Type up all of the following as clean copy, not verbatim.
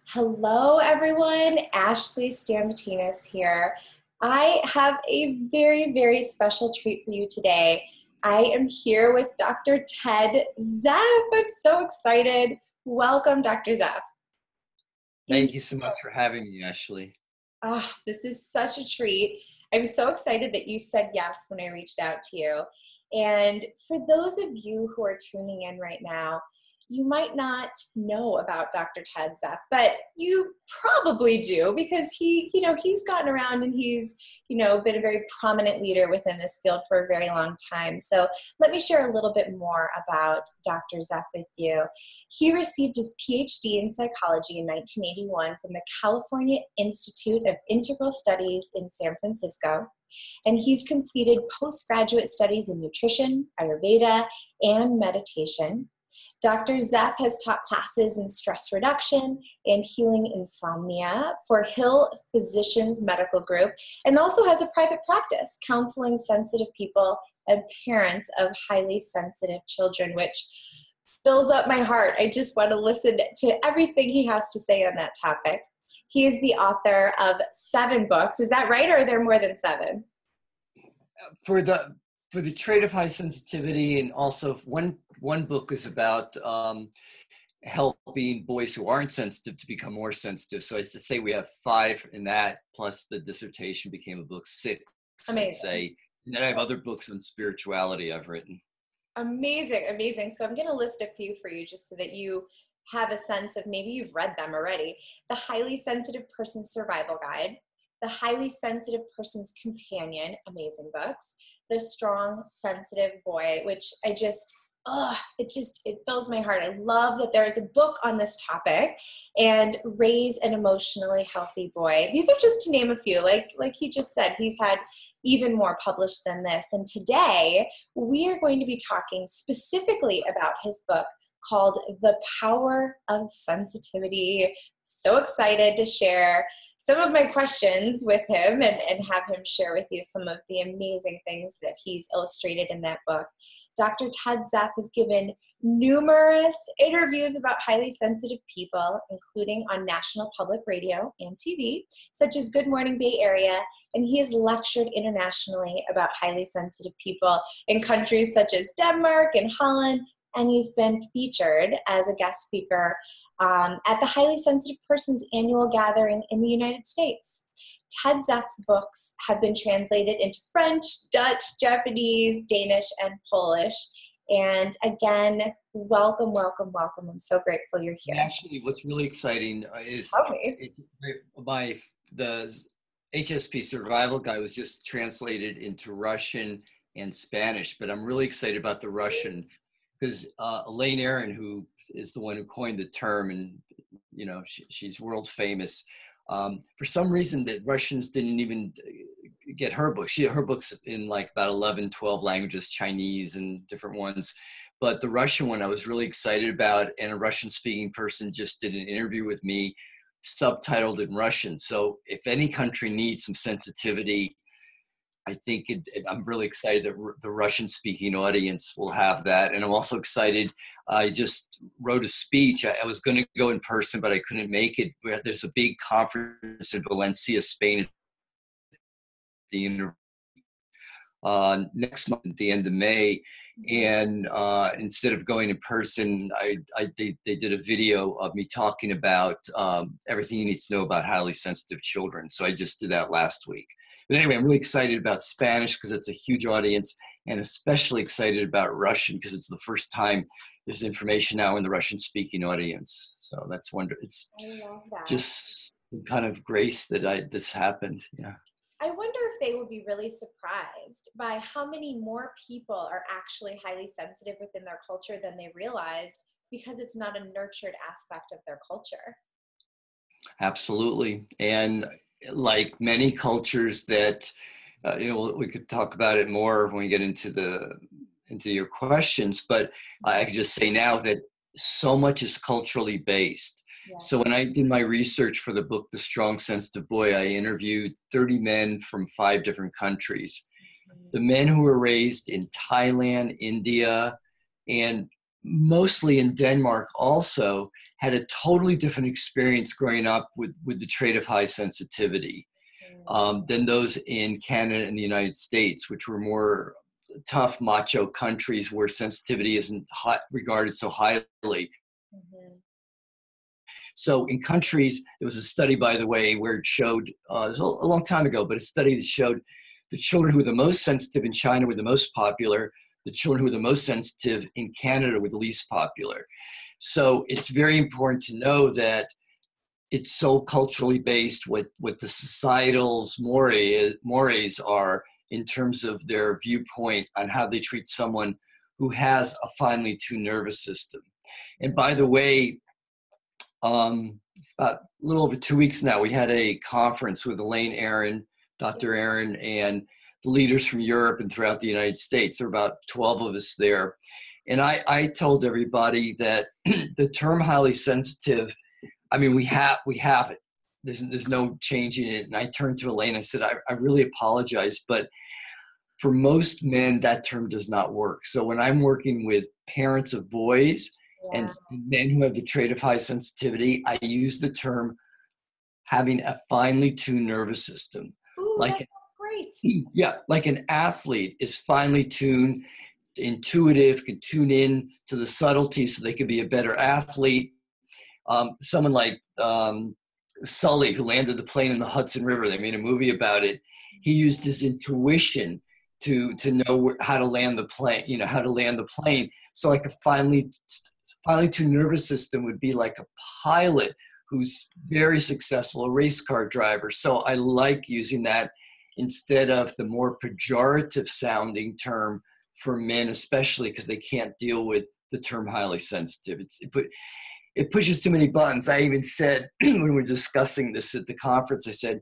Hello, everyone. Ashley Stamatinas here. I have a very, very special treat for you today. I am here with Dr. Ted Zeff. I'm so excited. Welcome, Dr. Zeff. Thank you so much for having me, Ashley. This is such a treat. I'm so excited that you said yes when I reached out to you. And for those of you who are tuning in right now, you might not know about Dr. Ted Zeff, but you probably do because he's gotten around and he's, been a very prominent leader within this field for a very long time. So let me share a little bit more about Dr. Zeff with you. He received his PhD in psychology in 1981 from the California Institute of Integral Studies in San Francisco, and he's completed postgraduate studies in nutrition, Ayurveda, and meditation. Dr. Zeff has taught classes in stress reduction and healing insomnia for Hill Physicians Medical Group, and also has a private practice counseling sensitive people and parents of highly sensitive children, which fills up my heart. I just want to listen to everything he has to say on that topic. He is the author of 7 books. Is that right, or are there more than 7? For the trait of high sensitivity, and also one book is about helping boys who aren't sensitive to become more sensitive. So I used to say we have 5 in that, plus the dissertation became a book 6. Amazing. And then I have other books on spirituality I've written. Amazing, amazing. So I'm going to list a few for you just so that you have a sense of maybe you've read them already. The Highly Sensitive Person's Survival Guide, The Highly Sensitive Person's Companion, amazing books. The Strong Sensitive Boy, which it fills my heart. I love that there is a book on this topic, and Raise an Emotionally Healthy Boy. These are just to name a few. Like he just said, he's had even more published than this. And today we are going to be talking specifically about his book called The Power of Sensitivity. So excited to share some of my questions with him and have him share with you some of the amazing things that he's illustrated in that book. Dr. Ted Zeff has given numerous interviews about highly sensitive people, including on National Public Radio and TV, such as Good Morning Bay Area, and he has lectured internationally about highly sensitive people in countries such as Denmark and Holland, and he's been featured as a guest speaker at the Highly Sensitive Persons Annual Gathering in the United States. Ted Zeff's books have been translated into French, Dutch, Japanese, Danish, and Polish. And again, welcome, welcome, welcome. I'm so grateful you're here. Actually, what's really exciting is the HSP Survival Guide was just translated into Russian and Spanish, but I'm really excited about the Russian because Elaine Aron, who is the one who coined the term, and she's world famous. For some reason, the Russians didn't even get her book. Her book's in like about 11, 12 languages, Chinese and different ones. But the Russian one I was really excited about, and a Russian-speaking person just did an interview with me, subtitled in Russian. So if any country needs some sensitivity, I think I'm really excited that the Russian-speaking audience will have that. And I'm also excited. I just wrote a speech. I was going to go in person, but I couldn't make it. There's a big conference in Valencia, Spain, at the next month, at the end of May. And instead of going in person, they did a video of me talking about everything you need to know about highly sensitive children. So I just did that last week. But anyway, I'm really excited about Spanish because it's a huge audience, and especially excited about Russian because it's the first time there's information now in the Russian-speaking audience. So that's wonderful. It's just kind of grace that this happened. Yeah. I wonder if they would be really surprised by how many more people are actually highly sensitive within their culture than they realized, because it's not a nurtured aspect of their culture. Absolutely. And like many cultures that, we could talk about it more when we get into your questions, but I could just say now that so much is culturally based. Yeah. So when I did my research for the book, The Strong Sensitive Boy, I interviewed 30 men from 5 different countries. Mm-hmm. The men who were raised in Thailand, India, and mostly in Denmark also, had a totally different experience growing up with the trait of high sensitivity than those in Canada and the United States, which were more tough, macho countries where sensitivity isn't regarded so highly. So in countries, there was a study, by the way, where it showed, it was a long time ago, but a study that showed the children who were the most sensitive in China were the most popular. The children who were the most sensitive in Canada were the least popular. So it's very important to know that it's so culturally based what the societal's mores are in terms of their viewpoint on how they treat someone who has a finely tuned nervous system. And by the way, it's about a little over 2 weeks now, we had a conference with Elaine Aaron, Dr. Aaron, and the leaders from Europe and throughout the United States. There were about 12 of us there. And I told everybody that the term highly sensitive, I mean, we have it. There's no changing it. And I turned to Elaine, I said, I really apologize, but for most men, that term does not work. So when I'm working with parents of boys and men who have the trait of high sensitivity, I use the term having a finely tuned nervous system. Ooh, like that's great. Yeah, like an athlete is finely tuned, intuitive, can tune in to the subtleties so they can be a better athlete. Someone like Sully, who landed the plane in the Hudson River, they made a movie about it. He used his intuition to know how to land the plane, So like a finely tuned nervous system would be like a pilot who's very successful, a race car driver. So I like using that instead of the more pejorative sounding term for men, especially because they can't deal with the term highly sensitive. It pushes too many buttons. I even said, when we were discussing this at the conference, I said,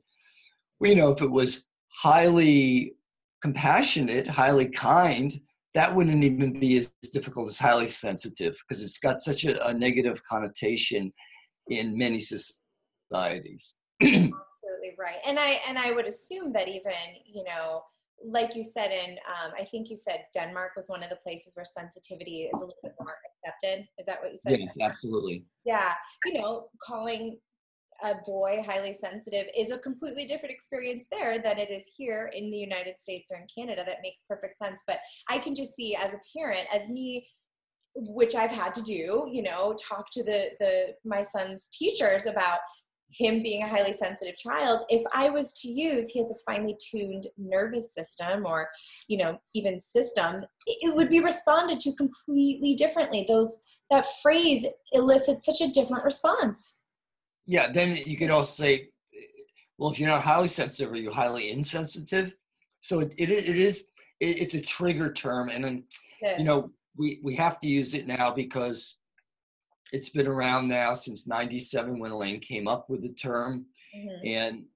well, if it was highly compassionate, highly kind, that wouldn't even be as difficult as highly sensitive, because it's got such a negative connotation in many societies. Absolutely right. And I would assume that even, like you said, I think you said Denmark was one of the places where sensitivity is a little bit more accepted. Is that what you said? Yes, absolutely. Yeah. Calling a boy highly sensitive is a completely different experience there than it is here in the United States or in Canada. That makes perfect sense. But I can just see, as a parent, as me, which I've had to do, talk to my son's teachers about him being a highly sensitive child. If I was to use, he has a finely tuned nervous system, or, even system, it would be responded to completely differently. That phrase elicits such a different response. Yeah, then you could also say, well, if you're not highly sensitive, are you highly insensitive? So it's a trigger term, and then we have to use it now because it's been around now since '97 when Elaine came up with the term, and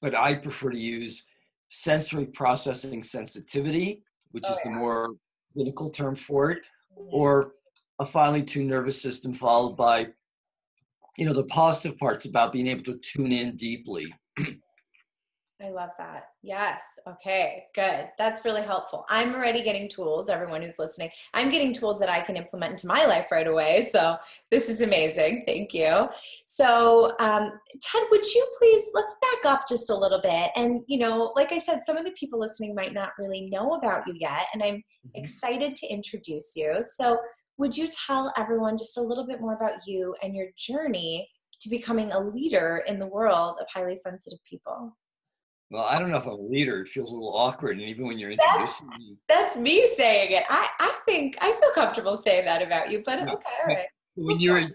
but I prefer to use sensory processing sensitivity, which is the more clinical term for it, or a finely tuned nervous system followed by the positive parts about being able to tune in deeply. I love that. Yes. Okay, good. That's really helpful. I'm already getting tools, everyone who's listening. I'm getting tools that I can implement into my life right away. So this is amazing. Thank you. So Ted, would you please, let's back up just a little bit. And, like I said, some of the people listening might not really know about you yet, and I'm excited to introduce you. So would you tell everyone just a little bit more about you and your journey to becoming a leader in the world of highly sensitive people? Well, I don't know if I'm a leader. It feels a little awkward, and even when you're introducing me. That's me saying it. I think I feel comfortable saying that about you, but okay, all right. When you're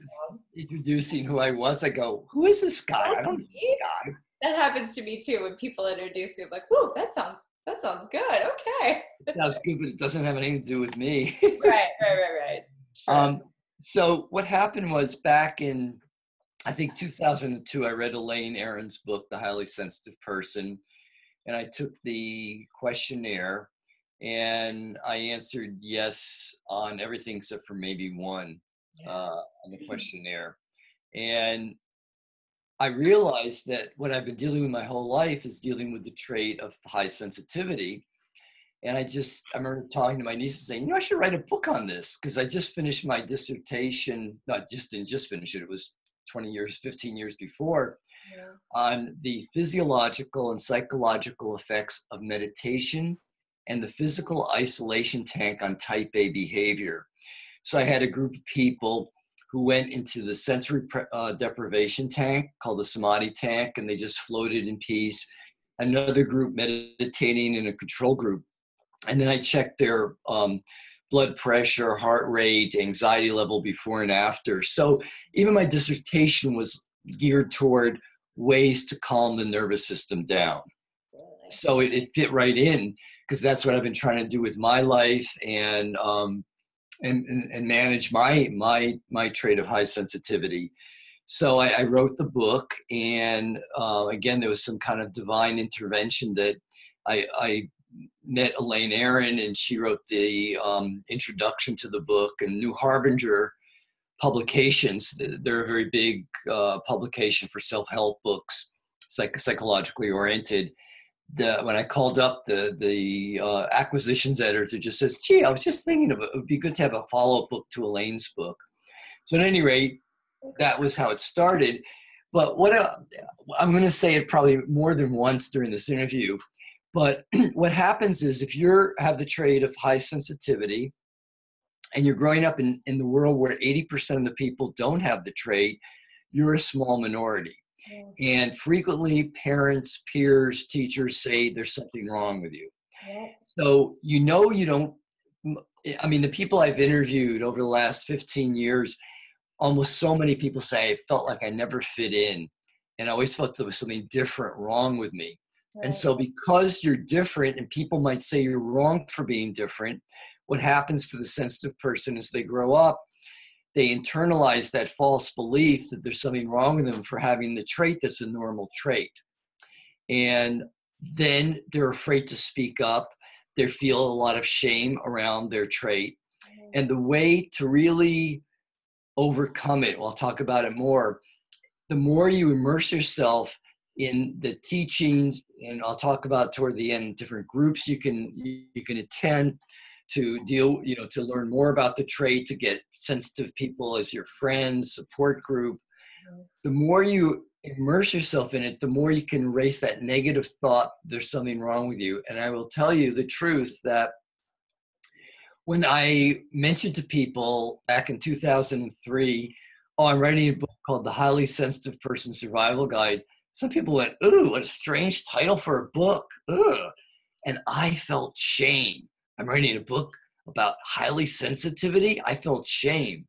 introducing who I was, I go, who is this guy? I don't know this guy. That happens to me too. When people introduce me, I'm like, whoa, that sounds good. Okay. It sounds good, but it doesn't have anything to do with me. Right. So what happened was, back in, I think 2002, I read Elaine Aaron's book, The Highly Sensitive Person, and I took the questionnaire and I answered yes on everything except for maybe one on the questionnaire. And I realized that what I've been dealing with my whole life is dealing with the trait of high sensitivity. And I remember talking to my niece and saying, you know, I should write a book on this, because I just finished my dissertation. Didn't just finish it. It was 20 years, 15 years before, on the physiological and psychological effects of meditation and the physical isolation tank on type A behavior. So I had a group of people who went into the sensory deprivation tank called the samadhi tank, and they just floated in peace. Another group meditating in a control group. And then I checked their blood pressure, heart rate, anxiety level before and after. So even my dissertation was geared toward ways to calm the nervous system down. So it fit right in, because that's what I've been trying to do with my life, and manage my trait of high sensitivity. So I wrote the book, and again, there was some kind of divine intervention that I met Elaine Aron, and she wrote the introduction to the book. And New Harbinger Publications, they're a very big publication for self-help books, psychologically oriented. When I called up the acquisitions editor, just says, gee, I was just thinking it would be good to have a follow-up book to Elaine's book. So at any rate, that was how it started. But I'm going to say it probably more than once during this interview, but what happens is, if you have the trait of high sensitivity and you're growing up in the world where 80% of the people don't have the trait, you're a small minority. And frequently parents, peers, teachers say there's something wrong with you. So, you don't, I mean, the people I've interviewed over the last 15 years, almost so many people say I felt like I never fit in. And I always felt there was something different wrong with me. And so because you're different, and people might say you're wrong for being different, what happens for the sensitive person as they grow up, they internalize that false belief that there's something wrong with them for having the trait that's a normal trait. And then they're afraid to speak up. They feel a lot of shame around their trait. And the way to really overcome it, I'll talk about it more, the more you immerse yourself in the teachings, and I'll talk about toward the end different groups you can attend to deal, to learn more about the trait, to get sensitive people as your friends, support group. The more you immerse yourself in it, the more you can erase that negative thought, there's something wrong with you. And I will tell you the truth that when I mentioned to people back in 2003, oh, I'm writing a book called The Highly Sensitive Person Survival Guide, some people went, ooh, what a strange title for a book. Ugh. And I felt shame. I'm writing a book about highly sensitivity. I felt shame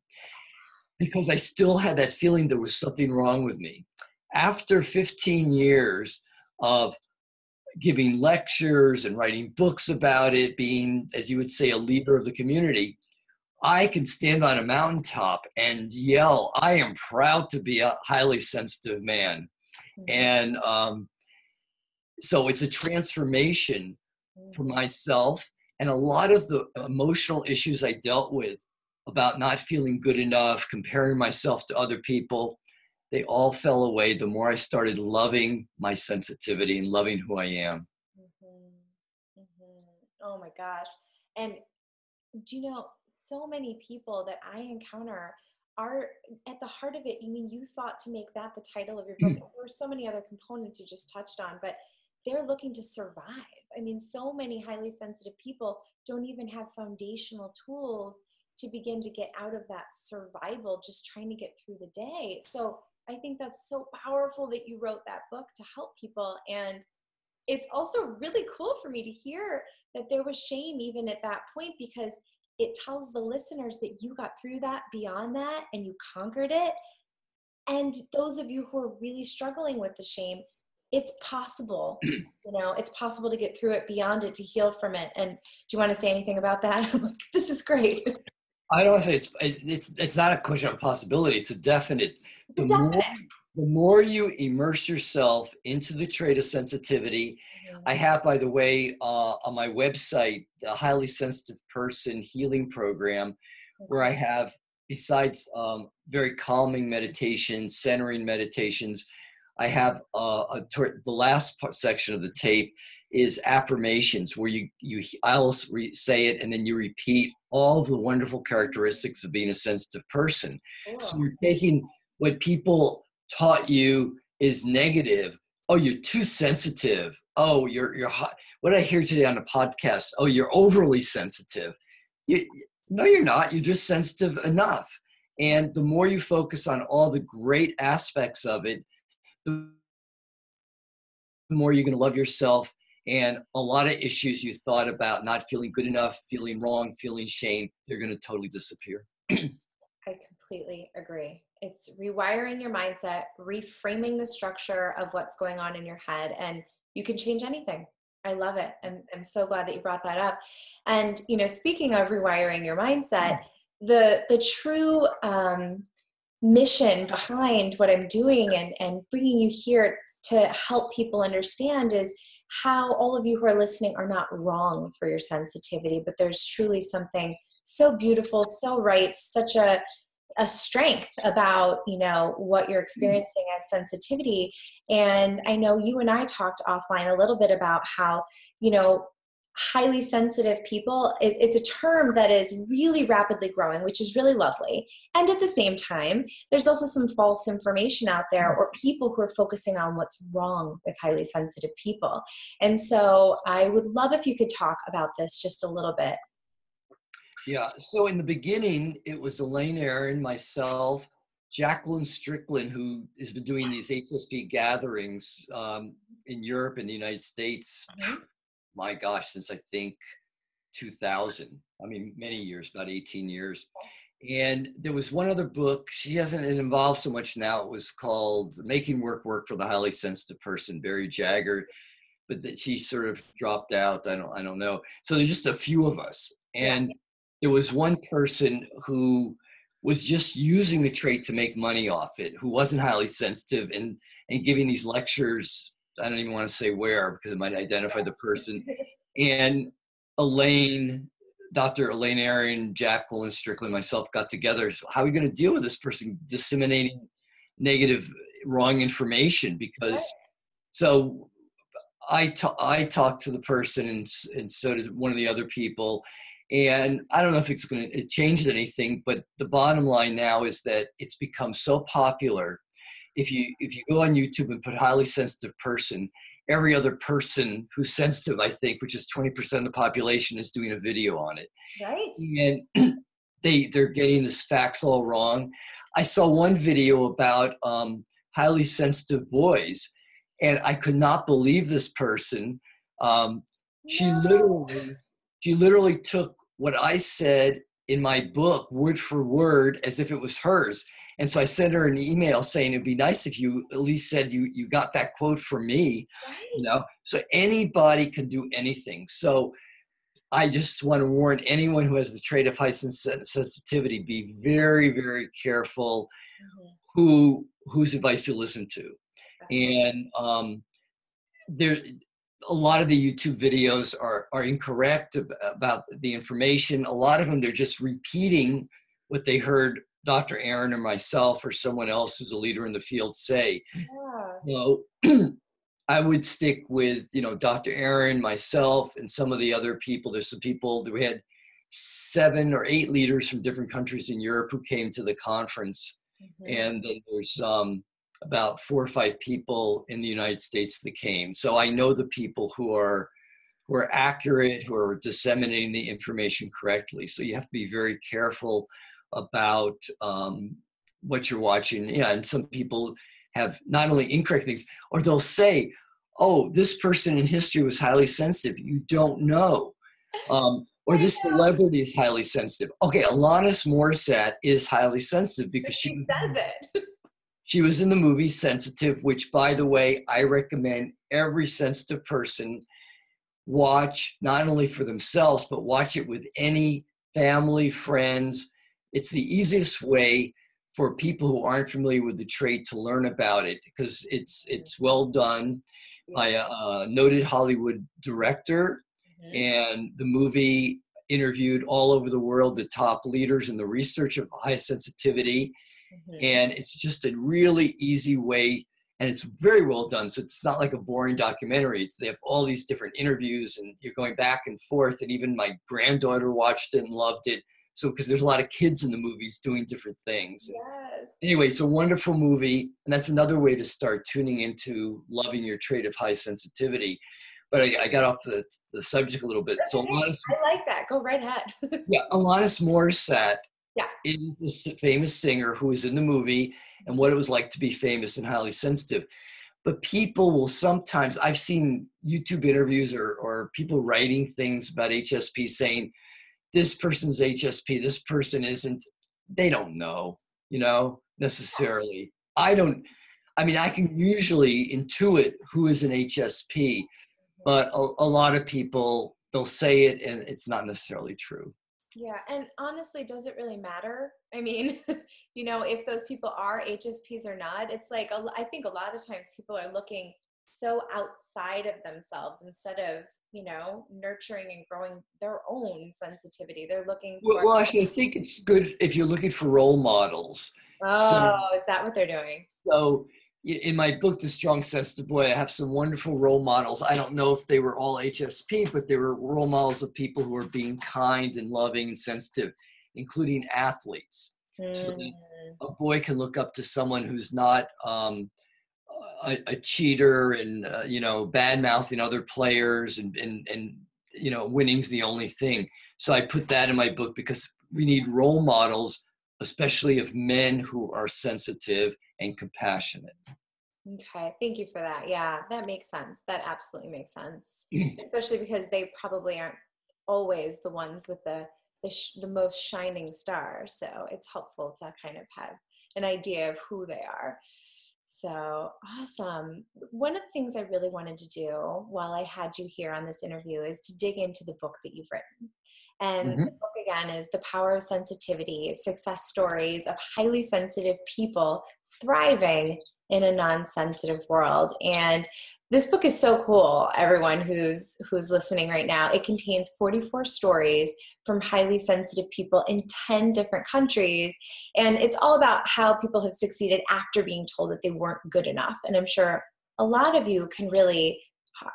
because I still had that feeling there was something wrong with me. After 15 years of giving lectures and writing books about it, being, as you would say, a leader of the community, I can stand on a mountaintop and yell, I am proud to be a highly sensitive man. And so it's a transformation for myself. And a lot of the emotional issues I dealt with about not feeling good enough, comparing myself to other people, they all fell away the more I started loving my sensitivity and loving who I am. Oh my gosh. And do you know, so many people that I encounter are at the heart of it. You thought to make that the title of your book. There were so many other components you just touched on, but they're looking to survive. So many highly sensitive people don't even have foundational tools to begin to get out of that survival, just trying to get through the day. So I think that's so powerful that you wrote that book to help people. And it's also really cool for me to hear that there was shame even at that point, because it tells the listeners that you got through that, beyond that, and you conquered it. And those of you who are really struggling with the shame, it's possible. It's possible to get through it, beyond it, to heal from it. And do you want to say anything about that? This is great. I don't say it's not a question of possibility. It's a definite. The more you immerse yourself into the trait of sensitivity, I have, by the way, on my website, the Highly Sensitive Person Healing Program, where I have, besides very calming meditations, centering meditations, I have the last section of the tape is affirmations, where I'll say it and then you repeat all the wonderful characteristics of being a sensitive person. Cool. So you're taking what people taught you is negative. Oh, you're too sensitive. Oh, you're hot. What did I hear today on a podcast? Oh, you're overly sensitive. No, you're not. You're just sensitive enough. And the more you focus on all the great aspects of it, the more you're going to love yourself. And a lot of issues you thought about, not feeling good enough, feeling wrong, feeling shame, they're going to totally disappear. I completely agree. It's rewiring your mindset, reframing the structure of what's going on in your head, and you can change anything. I love it. I'm so glad that you brought that up. And, you know, speaking of rewiring your mindset, the true mission behind what I'm doing and bringing you here to help people understand is how all of you who are listening are not wrong for your sensitivity, but there's truly something so beautiful, so right, such a strength about, you know, what you're experiencing as sensitivity. And I know you and I talked offline a little bit about how, you know, highly sensitive people, it's a term that is really rapidly growing, which is really lovely. And at the same time, there's also some false information out there, or people who are focusing on what's wrong with highly sensitive people. And so I would love if you could talk about this just a little bit. Yeah. So in the beginning, it was Elaine Aaron, myself, Jacqueline Strickland, who has been doing these HSP gatherings in Europe and the United States. My gosh, since I think 2000. I mean, many years, about 18 years. And there was one other book. She hasn't been involved so much now. It was called Making Work Work for the Highly Sensitive Person, Barry Jagger, but that she sort of dropped out. I don't know. So there's just a few of us. And there was one person who was just using the trait to make money off it, who wasn't highly sensitive and giving these lectures. I don't even want to say where because it might identify the person. And Elaine, Dr. Elaine Aaron, Jacqueline Strickland, myself got together. So how are we going to deal with this person disseminating negative, wrong information? Because so I talked to the person and so did one of the other people. And I don't know if it's going to change anything, but the bottom line now is that it's become so popular. If you go on YouTube and put highly sensitive person, every other person who's sensitive, I think, which is 20% of the population, is doing a video on it. Right. And they're getting the facts all wrong. I saw one video about highly sensitive boys, and I could not believe this person. She literally took what I said in my book word for word as if it was hers. And so I sent her an email saying it'd be nice if you at least said you got that quote from me. Right. You know, so anybody can do anything. So I just want to warn anyone who has the trait of high sensitivity, be very, very careful whose advice you listen to. And there, a lot of the YouTube videos are incorrect about the information. A lot of them, they're just repeating what they heard Dr. Aaron or myself or someone else who's a leader in the field say. So I would stick with, you know, Dr. Aaron, myself, and some of the other people. There's some people, we had 7 or 8 leaders from different countries in Europe who came to the conference. And then there's about 4 or 5 people in the United States that came. So I know the people who are accurate, who are disseminating the information correctly. So you have to be very careful about what you're watching. Yeah, and some people have not only incorrect things, or they'll say, oh, this person in history was highly sensitive. You don't know. Or this celebrity is highly sensitive. Okay, Alanis Morissette is highly sensitive because she says it. She was in the movie Sensitive, which, by the way, I recommend every sensitive person watch, not only for themselves, but watch it with any family, friends. It's the easiest way for people who aren't familiar with the trait to learn about it, because it's well done by a noted Hollywood director. And the movie interviewed all over the world the top leaders in the research of high sensitivity. And it's just a really easy way. and it's very well done. So it's not like a boring documentary. They have all these different interviews, and you're going back and forth. And even my granddaughter watched it and loved it. So because there's a lot of kids in the movies doing different things. Yes. Anyway, it's a wonderful movie, and that's another way to start tuning into loving your trait of high sensitivity. But I got off the subject a little bit. That's So okay. Alanis, I like that. Go right ahead. yeah, Alanis Morissette Yeah. is this famous singer who is in the movie and what it was like to be famous and highly sensitive. But people will sometimes, I've seen YouTube interviews or people writing things about HSP saying, this person's HSP, this person isn't. They don't know, necessarily. I mean, I can usually intuit who is an HSP, but a lot of people, they'll say it and it's not necessarily true. Yeah, and honestly, does it really matter? I mean, if those people are HSPs or not, it's like, I think a lot of times people are looking so outside of themselves instead of, nurturing and growing their own sensitivity. They're looking for. Well, actually, I think it's good if you're looking for role models. Oh, is that what they're doing? So in my book, The Strong Sensitive Boy, I have some wonderful role models. I don't know if they were all HSP, but they were role models of people who are being kind and loving and sensitive, including athletes. So that a boy can look up to someone who's not a cheater and, bad mouthing other players and winning's the only thing. So I put that in my book because we need role models, especially of men who are sensitive and compassionate. Okay, thank you for that. Yeah, that makes sense. That absolutely makes sense, especially because they probably aren't always the ones with the most shining star. So it's helpful to kind of have an idea of who they are. So awesome. One of the things I really wanted to do while I had you here on this interview is to dig into the book that you've written. And the book again is The Power of Sensitivity, Success Stories of Highly Sensitive People Thriving in a Non-Sensitive World. And this book is so cool, everyone who's listening right now. It contains 44 stories from highly sensitive people in 10 different countries. And it's all about how people have succeeded after being told that they weren't good enough. And I'm sure a lot of you can really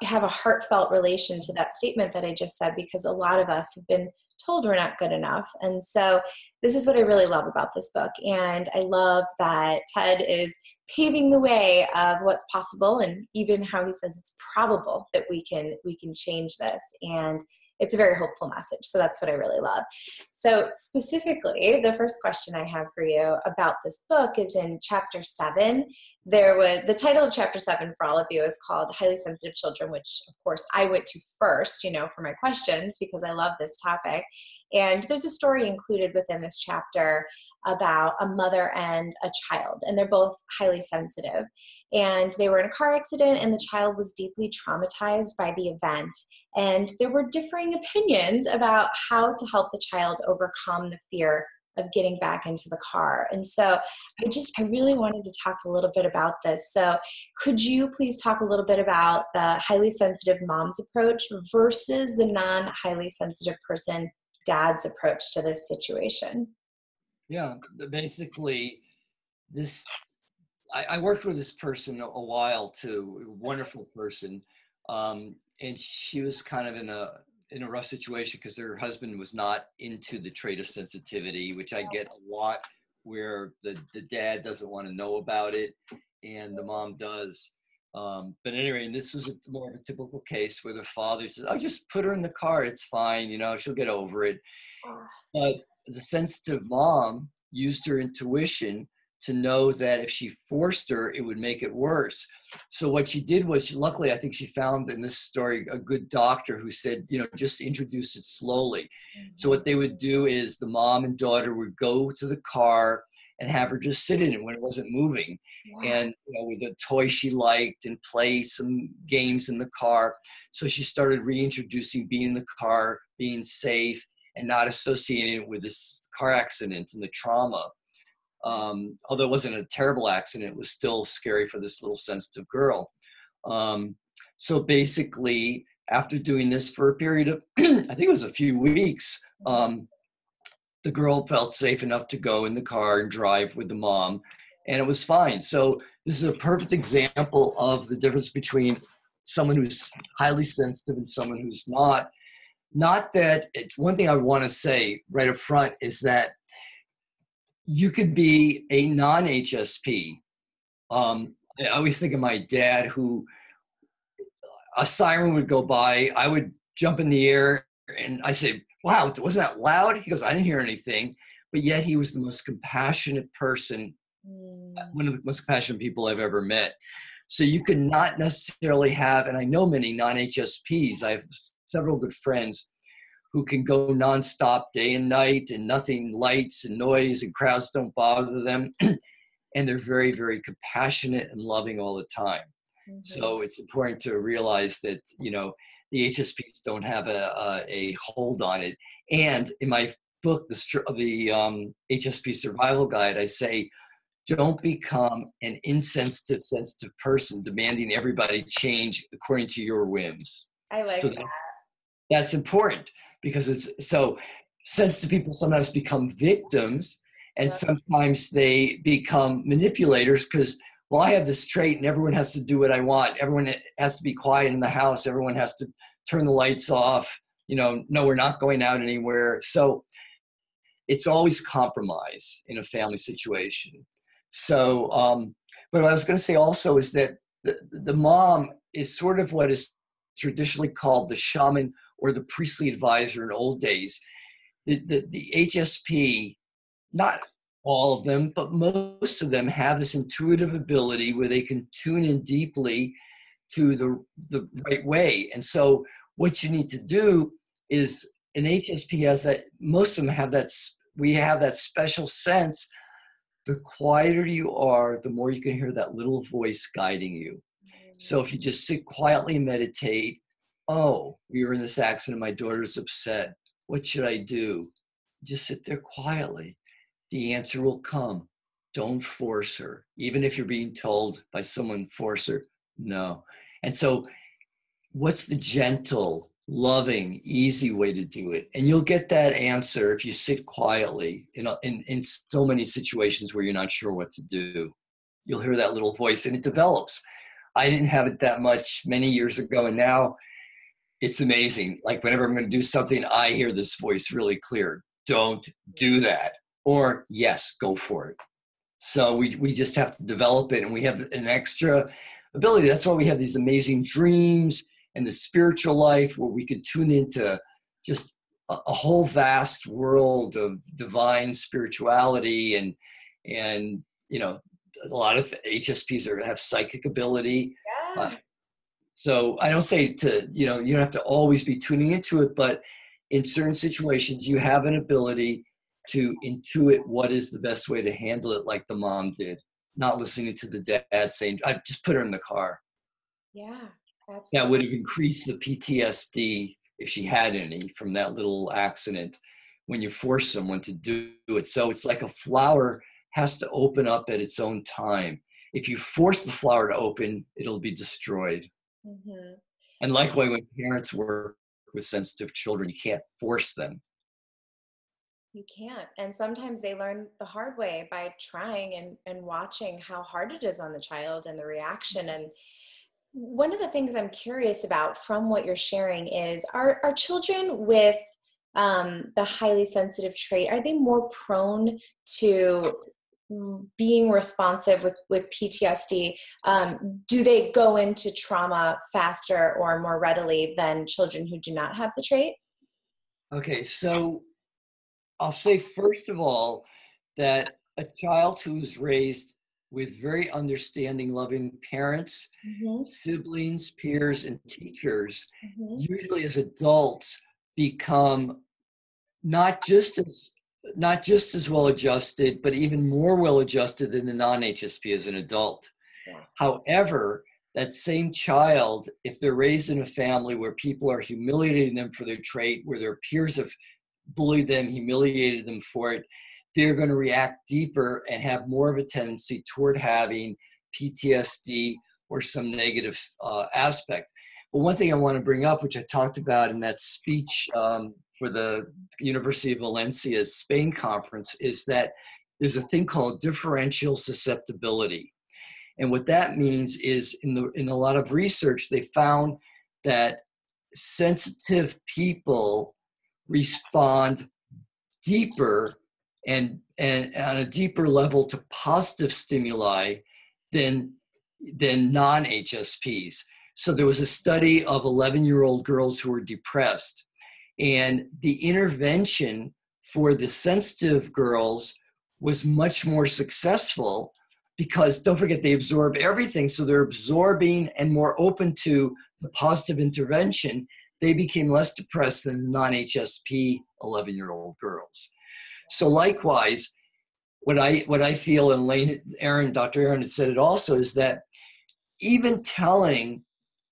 have a heartfelt relation to that statement that I just said, because a lot of us have been told we're not good enough. And so this is what I really love about this book. And I love that Ted is paving the way of what's possible, and even how he says it's probable that we can change this. And it's a very hopeful message. So that's what I really love. So specifically, the first question I have for you about this book is in chapter 7. The title of chapter 7 for all of you is called Highly Sensitive Children, which of course I went to first, for my questions because I love this topic. And there's a story included within this chapter about a mother and a child, and they're both highly sensitive. And they were in a car accident, and the child was deeply traumatized by the event. And there were differing opinions about how to help the child overcome the fear of getting back into the car. And so I really wanted to talk a little bit about this. So could you please talk a little bit about the highly sensitive mom's approach versus the non-highly sensitive person dad's approach to this situation? Yeah, basically I worked with this person a while too, a wonderful person. And she was kind of in a rough situation because her husband was not into the trait of sensitivity, which I get a lot, where the dad doesn't want to know about it and the mom does. But anyway, and this was more of a typical case where the father says, "Oh, just put her in the car. It's fine. She'll get over it." But the sensitive mom used her intuition to know that if she forced her, it would make it worse. So what she did was, luckily, I think she found in this story a good doctor who said, just introduce it slowly. So what they would do is the mom and daughter would go to the car and have her just sit in it when it wasn't moving. Wow. And with a toy she liked, and play some games in the car. So she started reintroducing being in the car, being safe, and not associating it with this car accident and the trauma. Although it wasn't a terrible accident, it was still scary for this little sensitive girl. So basically, after doing this for a period of, I think it was a few weeks, the girl felt safe enough to go in the car and drive with the mom. and it was fine. So this is a perfect example of the difference between someone who's highly sensitive and someone who's not. Not that it's one thing I want to say right up front is that you could be a non-HSP. I always think of my dad, who a siren would go by, I would jump in the air and I say, wow, wasn't that loud? He goes, I didn't hear anything. But yet he was the most compassionate person, one of the most compassionate people I've ever met. So you could not necessarily have, and I know many non-HSPs, I have several good friends who can go nonstop day and night and nothing, lights and noise and crowds don't bother them. And they're very, very compassionate and loving all the time. Mm-hmm. So it's important to realize that, you know, the HSPs don't have a hold on it. And in my book, the HSP Survival Guide, I say, don't become an insensitive, sensitive person demanding everybody change according to your whims. I like that. That's important because it's so sensitive people sometimes become victims. And sometimes they become manipulators because, well, I have this trait and everyone has to do what I want. Everyone has to be quiet in the house. Everyone has to turn the lights off. You know, no, we're not going out anywhere. So it's always compromise in a family situation. So, but what I was going to say also is that the mom is sort of what is traditionally called the shaman or the priestly advisor in old days. The HSP, not all of them, but most of them have this intuitive ability where they can tune in deeply to the right way. And so what you need to do is an HSP has that, most of them have that, we have that special sense. The quieter you are, the more you can hear that little voice guiding you. So if you just sit quietly and meditate, oh, we were in this accident, my daughter's upset. What should I do? Just sit there quietly. The answer will come. Don't force her. Even if you're being told by someone, force her. No. And so what's the gentle, loving, easy way to do it? And you'll get that answer if you sit quietly in so many situations where you're not sure what to do. You'll hear that little voice and it develops. I didn't have it that much many years ago, and now it's amazing. Like whenever I'm going to do something, I hear this voice really clear. Don't do that. Or yes, go for it. So we just have to develop it, and we have an extra ability. That's why we have these amazing dreams and the spiritual life where we could tune into just a whole vast world of divine spirituality and you know, a lot of HSPs have psychic ability. Yeah. So I don't say to, you know, you don't have to always be tuning into it, but in certain situations, you have an ability to intuit what is the best way to handle it, like the mom did, not listening to the dad saying, I just put her in the car. Yeah, absolutely. That would have increased the PTSD, if she had any, from that little accident when you force someone to do it. So it's like a flower has to open up at its own time. If you force the flower to open, it'll be destroyed. Mm-hmm. And likewise, when parents work with sensitive children, you can't force them. You can't. And sometimes they learn the hard way by trying and watching how hard it is on the child and the reaction. And one of the things I'm curious about from what you're sharing is, are children with the highly sensitive trait, are they more prone to being responsive with PTSD? Do they go into trauma faster or more readily than children who do not have the trait? Okay, so I'll say first of all that a child who is raised with very understanding, loving parents, mm-hmm. siblings, peers, and teachers, mm-hmm. usually as adults become not just as well adjusted, but even more well adjusted than the non-HSP as an adult. Yeah. However, that same child, if they're raised in a family where people are humiliating them for their trait, where their peers have bullied them, humiliated them for it, they're going to react deeper and have more of a tendency toward having PTSD or some negative aspect. But one thing I want to bring up, which I talked about in that speech for the University of Valencia's Spain conference, is that there's a thing called differential susceptibility. And what that means is in a lot of research, they found that sensitive people respond deeper and on a deeper level to positive stimuli than non-HSPs. So there was a study of 11-year-old girls who were depressed, and the intervention for the sensitive girls was much more successful because, don't forget, they absorb everything. So they're absorbing and more open to the positive intervention. They became less depressed than non-HSP 11-year-old girls. So likewise, what I feel, and Dr. Aaron had said it also, is that even telling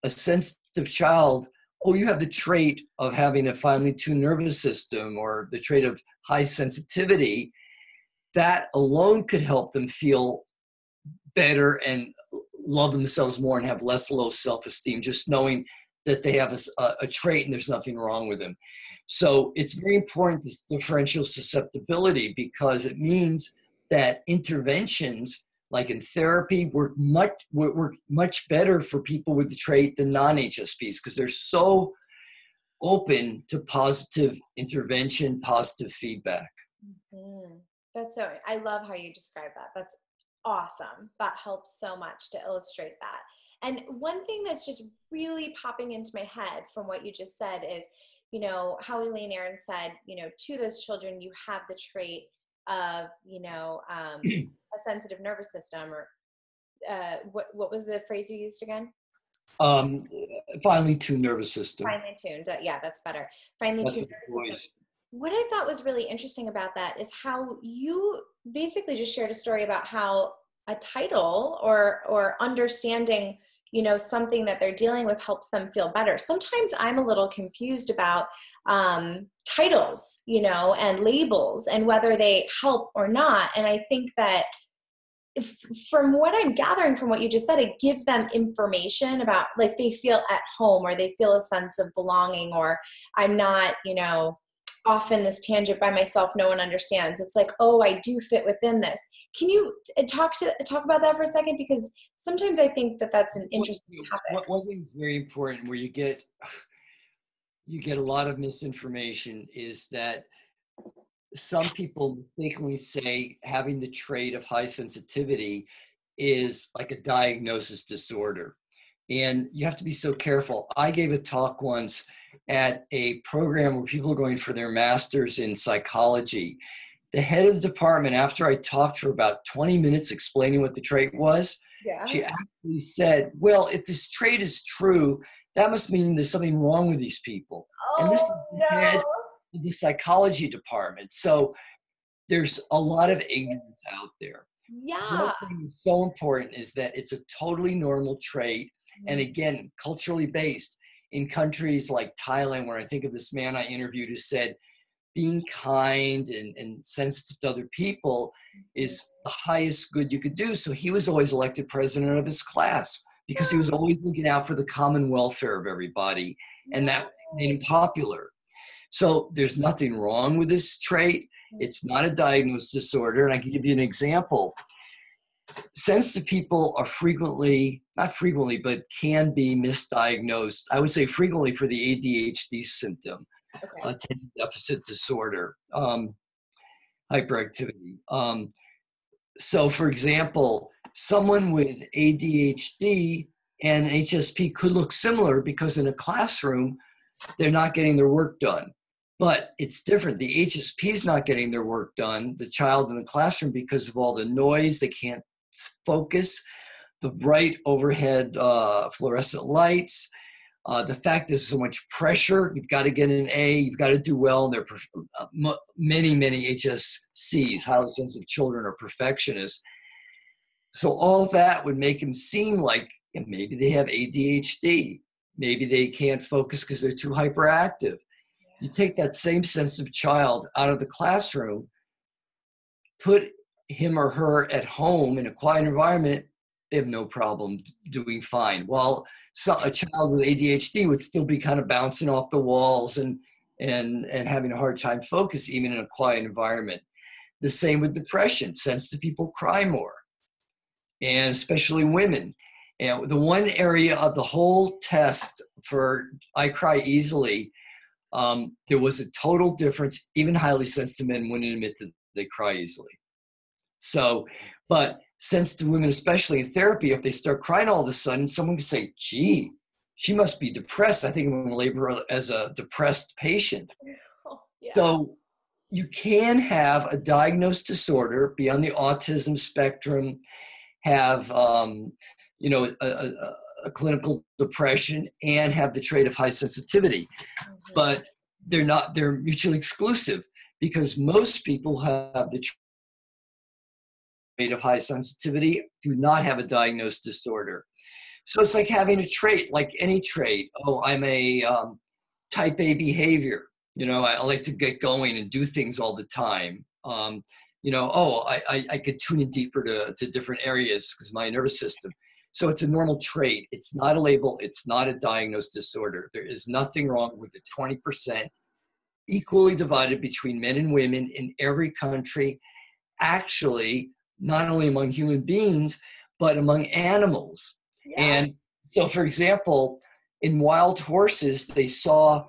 a sensitive child, oh, you have the trait of having a finely tuned nervous system or the trait of high sensitivity, that alone could help them feel better and love themselves more and have less low self-esteem, just knowing that they have a trait and there's nothing wrong with them. So it's very important, this differential susceptibility, because it means that interventions like in therapy work much better for people with the trait than non-HSPs, because they're so open to positive intervention, positive feedback. Mm-hmm. That's so, I love how you describe that. That's awesome. That helps so much to illustrate that. And one thing that's just really popping into my head from what you just said is, you know, how Elaine Aaron said, you know, to those children, you have the trait of, you know, a sensitive nervous system, or what was the phrase you used again? Finely tuned nervous system. Finely tuned. Yeah, that's better. Finely tuned nervous system. What I thought was really interesting about that is how you basically just shared a story about how a title or understanding, you know, something that they're dealing with helps them feel better. Sometimes I'm a little confused about titles, you know, and labels and whether they help or not. And I think that from what I'm gathering from what you just said, it gives them information about, like, they feel at home, or they feel a sense of belonging, or I'm not, you know, off in this tangent by myself, no one understands. It's like, oh, I do fit within this. Can you talk about that for a second? Because sometimes I think that that's an interesting topic. One thing very important where you get a lot of misinformation is that some people mistakenly say having the trait of high sensitivity is like a diagnosis disorder. And you have to be so careful. I gave a talk once at a program where people are going for their master's in psychology. The head of the department, after I talked for about 20 minutes explaining what the trait was, she actually said, well, if this trait is true, that must mean there's something wrong with these people. Oh, and this is the head of the psychology department. So there's a lot of ignorance out there. Yeah. One thing that's so important is that it's a totally normal trait. And again, culturally based. In countries like Thailand, where I think of this man I interviewed who said, being kind and sensitive to other people is the highest good you could do. So he was always elected president of his class because he was always looking out for the common welfare of everybody. And that made him popular. So there's nothing wrong with this trait. It's not a diagnosed disorder. And I can give you an example. Sensitive people are not frequently, but can be misdiagnosed. I would say frequently for the ADHD symptom, attention deficit disorder, hyperactivity. So for example, someone with ADHD and HSP could look similar because in a classroom, they're not getting their work done. But it's different. The HSP is not getting their work done, the child in the classroom, because of all the noise. They can't focus, the bright overhead fluorescent lights, the fact there's so much pressure. You've got to get an A, you've got to do well. There are many HSCs, highly sensitive children, are perfectionists. So all of that would make them seem like maybe they have ADHD. Maybe they can't focus because they're too hyperactive. You take that same sensitive child out of the classroom, put him or her at home in a quiet environment, they have no problem doing fine. While a child with ADHD would still be kind of bouncing off the walls and having a hard time focus even in a quiet environment. The same with depression. Sensitive people cry more, and especially women. And the one area of the whole test for I cry easily, there was a total difference. Even highly sensitive men wouldn't admit that they cry easily. So, but sensitive women, especially in therapy, if they start crying all of a sudden, someone can say, gee, she must be depressed. I think I'm going to label her as a depressed patient. Oh, yeah. So you can have a diagnosed disorder, be on the autism spectrum, have a clinical depression, and have the trait of high sensitivity. But they're mutually exclusive, because most people have the trait of high sensitivity, do not have a diagnosed disorder. So it's like having a trait, like any trait. Oh, I'm a type A behavior. I like to get going and do things all the time. I could tune in deeper to different areas because of my nervous system. So it's a normal trait. It's not a label. It's not a diagnosed disorder. There is nothing wrong with the 20% equally divided between men and women in every country, actually, not only among human beings, but among animals. Yeah. And so, for example, in wild horses, they saw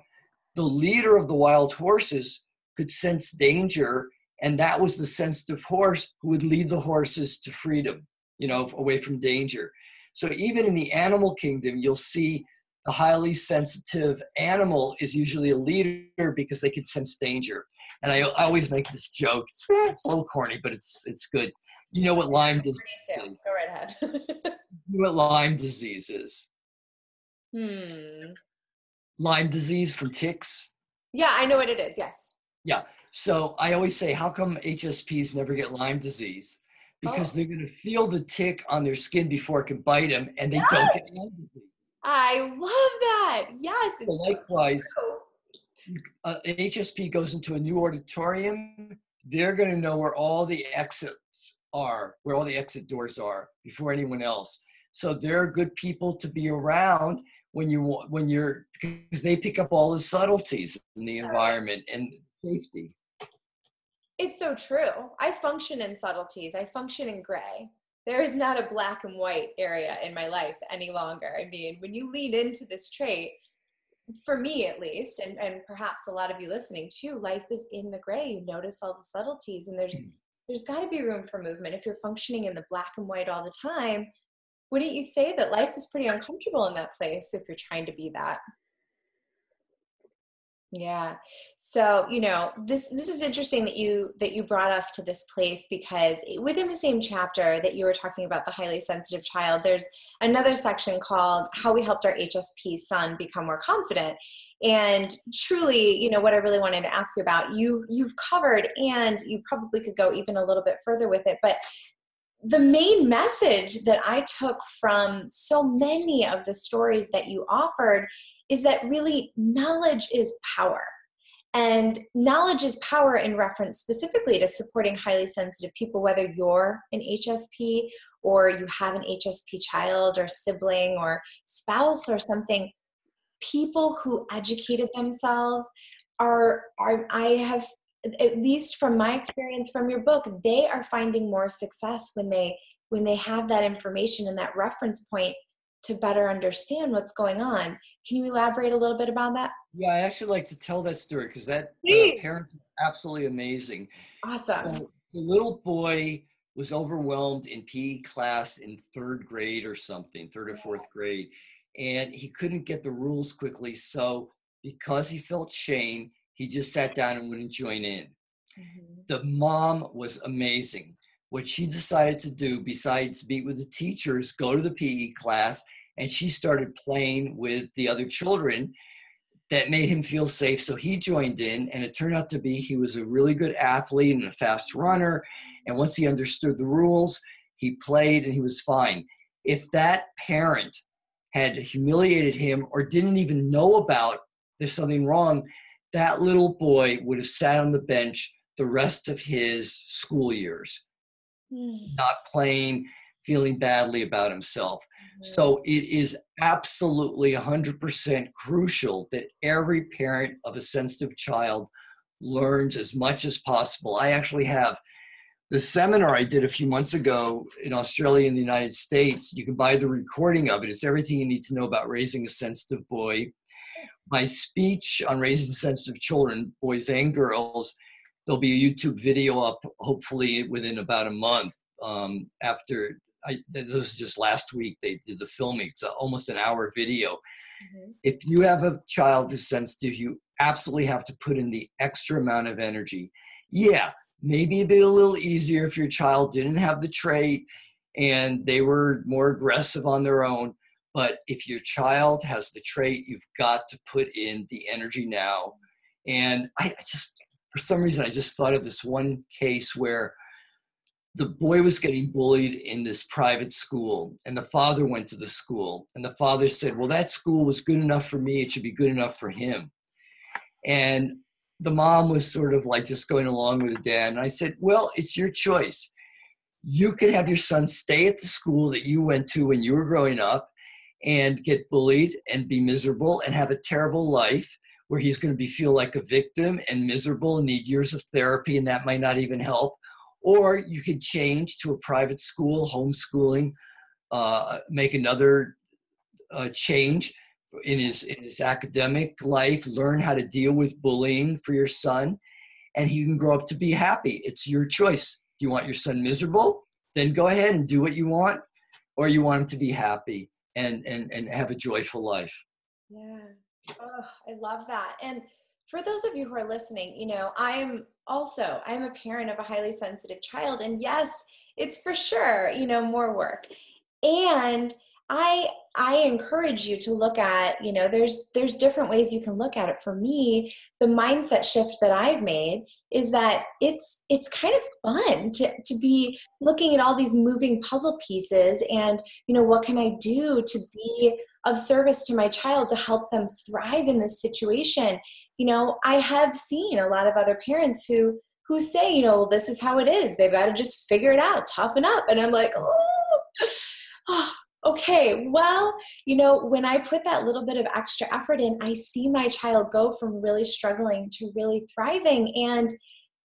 the leader of the wild horses could sense danger, and that was the sensitive horse who would lead the horses to freedom, away from danger. So even in the animal kingdom, you'll see the highly sensitive animal is usually a leader because they can sense danger. And I always make this joke. It's a little corny, but it's good. You know what Lyme disease is? Go right ahead. You know what Lyme disease is? Lyme disease from ticks? Yeah, I know what it is, yes. Yeah. So I always say, how come HSPs never get Lyme disease? Because they're going to feel the tick on their skin before it can bite them, and they don't get Lyme disease. I love that. Yes. So likewise, an HSP goes into a new auditorium, they're going to know where all the exits are, where all the exit doors are before anyone else. So they're good people to be around because they pick up all the subtleties in the environment and safety. It's so true. I function in subtleties. I function in gray. There is not a black and white area in my life any longer. I mean, when you lean into this trait, for me at least, and perhaps a lot of you listening too, life is in the gray. You notice all the subtleties, and there's got to be room for movement. If you're functioning in the black and white all the time, wouldn't you say that life is pretty uncomfortable in that place if you're trying to be that? Yeah. So, this is interesting that you brought us to this place, because within the same chapter that you were talking about the highly sensitive child, there's another section called How We Helped Our HSP Son Become More Confident. And truly, what I really wanted to ask you about, you've covered, and you probably could go even a little bit further with it, but the main message that I took from so many of the stories that you offered is that really knowledge is power. And knowledge is power in reference specifically to supporting highly sensitive people, whether you're an HSP or you have an HSP child or sibling or spouse or something. People who educated themselves I have, at least from my experience from your book, they are finding more success when they have that information and that reference point to better understand what's going on. Can you elaborate a little bit about that? Yeah, I actually like to tell that story because that parent is absolutely amazing. Awesome. So the little boy was overwhelmed in PE class in third grade or something, third or fourth grade, and he couldn't get the rules quickly. So because he felt shame, he just sat down and wouldn't join in. Mm-hmm. The mom was amazing. What she decided to do, besides meet with the teachers, go to the PE class, and she started playing with the other children. That made him feel safe, so he joined in, and it turned out to be he was a really good athlete and a fast runner, and once he understood the rules, he played and he was fine. If that parent had humiliated him or didn't even know about there's something wrong, that little boy would have sat on the bench the rest of his school years, not playing, feeling badly about himself. So it is absolutely 100% crucial that every parent of a sensitive child learns as much as possible. I actually have the seminar I did a few months ago in Australia and the United States, you can buy the recording of it. It's everything you need to know about raising a sensitive boy. My speech on raising sensitive children, boys and girls, there'll be a YouTube video up hopefully within about a month after. This was just last week they did the filming. It's almost an hour video. Mm-hmm. If you have a child who's sensitive, you absolutely have to put in the extra amount of energy. Yeah, maybe a little easier if your child didn't have the trait and they were more aggressive on their own. But if your child has the trait, you've got to put in the energy now. And I just, for some reason, I just thought of this one case where the boy was getting bullied in this private school, and the father went to the school, and the father said, well, that school was good enough for me. It should be good enough for him. And the mom was sort of like just going along with the dad. And I said, well, it's your choice. You could have your son stay at the school that you went to when you were growing up and get bullied and be miserable and have a terrible life where he's going to feel like a victim and miserable and need years of therapy, and that might not even help. Or you could change to a private school, homeschooling, make another change in his academic life, learn how to deal with bullying for your son, and he can grow up to be happy. It's your choice. Do you want your son miserable? Then go ahead and do what you want, or you want him to be happy and have a joyful life. Yeah. Oh, I love that. And for those of you who are listening, you know, I'm a parent of a highly sensitive child, and yes, it's for sure, you know, more work. And I encourage you to look at, you know, there's different ways you can look at it. For me, the mindset shift that I've made is that it's kind of fun to be looking at all these moving puzzle pieces and, you know, what can I do to be of service to my child to help them thrive in this situation. You know, I have seen a lot of other parents who say, you know, well, this is how it is. They've got to just figure it out, toughen up. And I'm like, oh, okay, well, you know, when I put that little bit of extra effort in, I see my child go from really struggling to really thriving. And,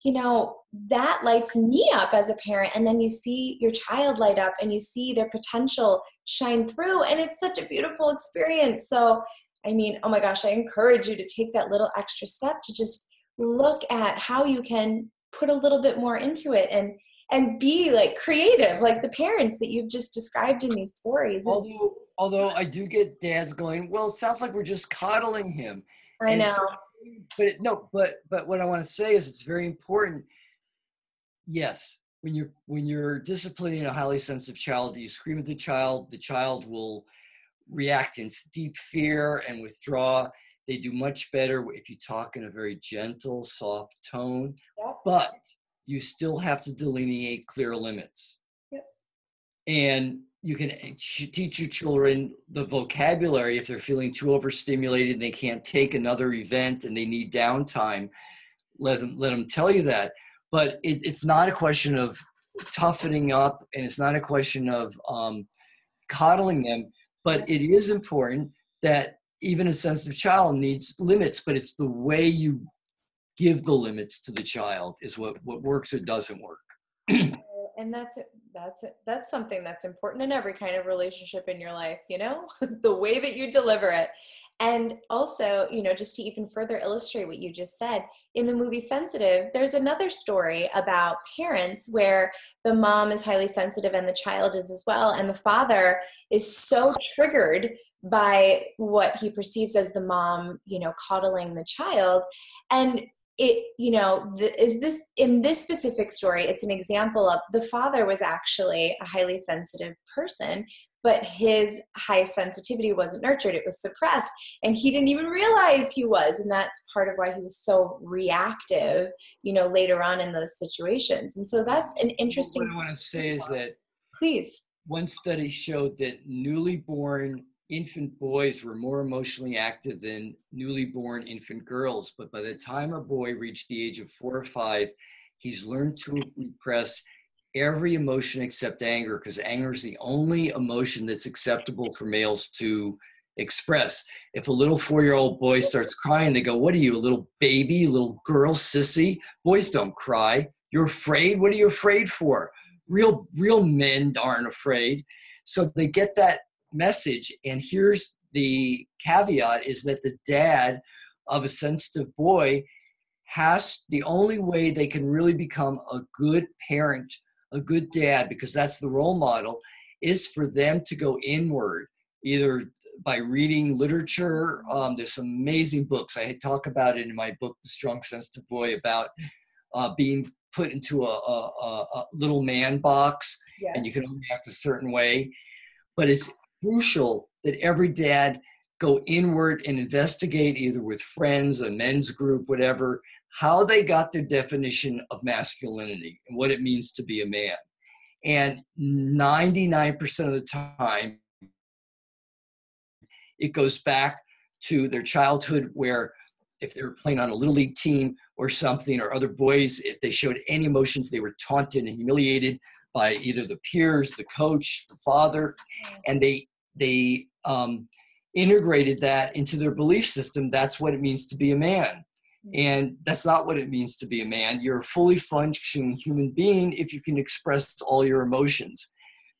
you know, that lights me up as a parent. And then you see your child light up and you see their potential shine through. And it's such a beautiful experience. So, I mean, oh my gosh, I encourage you to take that little extra step to just look at how you can put a little bit more into it and be like creative, like the parents that you've just described in these stories. Although I do get dads going, well, it sounds like we're just coddling him. I know. So, but what I want to say is it's very important. Yes, when you're disciplining a highly sensitive child, you scream at the child will react in deep fear and withdraw. They do much better if you talk in a very gentle, soft tone. Yep. But you still have to delineate clear limits. Yep. And you can teach your children the vocabulary if they're feeling too overstimulated and they can't take another event and they need downtime. Let them tell you that. But it's not a question of toughening up, and it's not a question of coddling them. But it is important that even a sensitive child needs limits, but it's the way you give the limits to the child is what works or doesn't work. And that's something that's important in every kind of relationship in your life, you know, the way that you deliver it. And also, you know, just to even further illustrate what you just said, in the movie Sensitive, there's another story about parents where the mom is highly sensitive and the child is as well. And the father is so triggered by what he perceives as the mom, you know, coddling the child. And it, you know, in this specific story, it's an example of the father was actually a highly sensitive person, but his high sensitivity wasn't nurtured. It was suppressed, and he didn't even realize he was. And that's part of why he was so reactive, you know, later on in those situations. And so that's an interesting. What I want to say is that, please, one study showed that newly born infant boys were more emotionally active than newly born infant girls. But by the time a boy reached the age of 4 or 5, he's learned to repress every emotion except anger, because anger is the only emotion that's acceptable for males to express. If a little 4-year-old boy starts crying, they go, what are you, a little baby, little girl, sissy? Boys don't cry. You're afraid? What are you afraid for? Real men aren't afraid. So they get that message. And here's the caveat is that the dad of a sensitive boy the only way they can really become a good parent, a good dad, because that's the role model, is for them to go inward, either by reading literature. There's some amazing books. I talk about it in my book, The Strong Sensitive Boy, about being put into a little man box, Yeah. and you can only act a certain way. But it's crucial that every dad go inward and investigate, either with friends, a men's group, whatever, how they got their definition of masculinity and what it means to be a man. And 99% of the time, it goes back to their childhood, where if they were playing on a little league team or something, or other boys, if they showed any emotions, they were taunted and humiliated by either the peers, the coach, the father, and they integrated that into their belief system. That's what it means to be a man. And that's not what it means to be a man. You're a fully functioning human being if you can express all your emotions.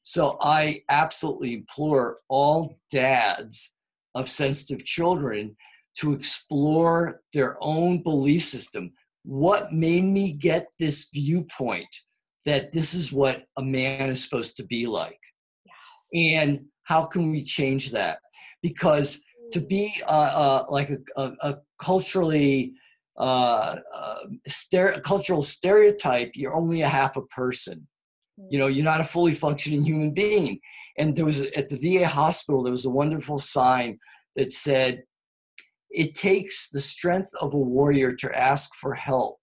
So I absolutely implore all dads of sensitive children to explore their own belief system. What made me get this viewpoint that this is what a man is supposed to be like? Yes. And how can we change that? Because to be like a culturally cultural stereotype, you're only a half a person. You know, you're not a fully functioning human being. And there was, at the VA hospital, there was a wonderful sign that said, it takes the strength of a warrior to ask for help.